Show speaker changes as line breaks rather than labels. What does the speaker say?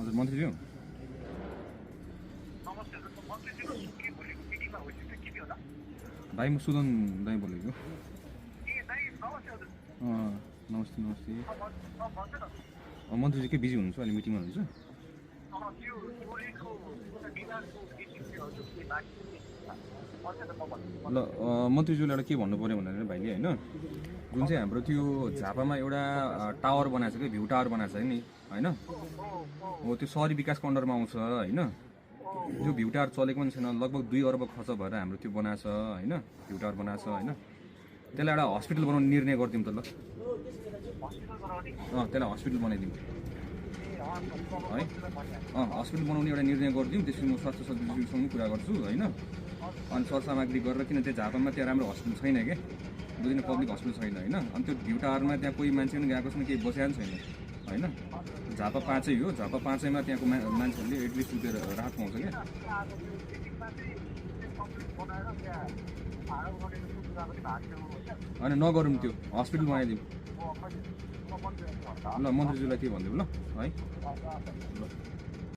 हजुर मन्त्रीज्यू
नमस्ते हजुर मन्त्रीज्यूको के भोलिको मिटिङमा होइन के होला
भाइ म सुदन दाइ बोलेको
ए दाइ नमस्ते हजुर
नमस्ते नमस्ते
भन्छ न
मन्त्रीजी के बिजी हुनुहुन्छ अहिले मिटिङमा हुनुहुन्छ
त्यो टोलीको बिमारको इस्यु थियो हजुर के बाँकी भन्छ न म भन्छु
ल मन्त्रीज्यूले एउटा के भन्नु पऱ्यो भन्दाखेरि भाइले होइन जुन चाहिँ हाम्रो त्यो झापामा एउटा टावर बनाएको छ कि भ्यू टावर बनाएको छ नि होइन हो त्यो सहरी विकासको अन्डरमा आउँछ होइन त्यो भ्यू टावर चलेको पनि छैन लगभग 2 अर्ब खर्च भएर हाम्रो त्यो बनाएको छ होइन भ्यू टावर बनाएको छ होइन त्यसलाई एउटा हस्पिटल बनाउने निर्णय गरिदिउँ त ल त्यसलाई हस्पिटल बनाइदिउँ है हस्पिटल बनाउने एउटा निर्णय गरिदिउँ त्यसपछि म स्वास्थ्य सचिवसँग कुरा गर्छु होइन अनि सरसामग्री गरेर किन त्यो झापामा त्यहाँ राम्रो हस्पिटल छैन क्या बुझ्ने पब्लिक हस्पिटल छैन होइन अनि त्यो भ्यू टावरमा त्यहाँ कोही मान्छे पनि गएको छैन केही बसेको पनि छैन होइन झापा 5 हो झापा 5 मा त्यहाँको मान्छेहरूले एटलिस्ट उठेर राहत पाउँछ क्या होइन नगरौँ त्यो हस्पिटल बनाइदिउँ ल मन्त्रीज्यूलाई के भनिदिउँ ल है ल